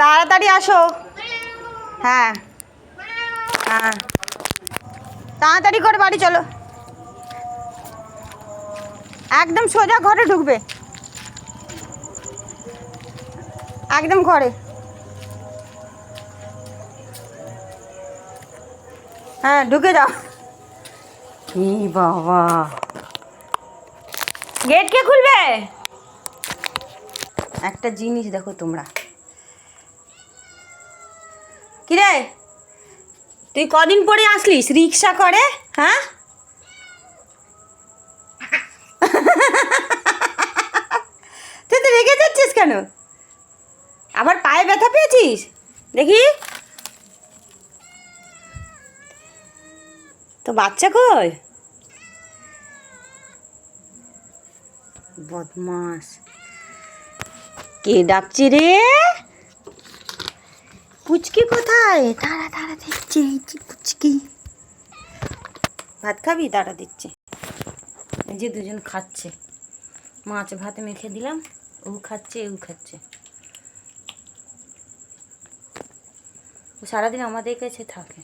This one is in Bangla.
তাড়াতাড়ি আসো। হ্যাঁ হ্যাঁ, তাড়াতাড়ি করে বাড়ি চলো। একদম সোজা ঘরে ঢুকবে, একদম ঘরে। হ্যাঁ ঢুকে যাও। কি বাবা, গেট কে খুলবে? একটা জিনিস দেখো তোমরা, কিরে তুই কদিন পরে আসলিস রিক্সা করে? হ্যাঁ তুই তো রেগে যাচ্ছিস কেন? আবার পায়ে ব্যথা পেয়েছিস দেখি? তো বাচ্চা কই? বদমাস, কে ডাকছে রে? পুচকি কোথায়? তারা তারা দিচ্ছে, এই যে পুচকি। ভাত খাবি? তারা দিচ্ছে, এই যে দুজন খাচ্ছে। মাছ ভাতে মেখে দিলাম, ও খাচ্ছে ও খাচ্ছে। ও সারাদিন আমাদের কাছে থাকে।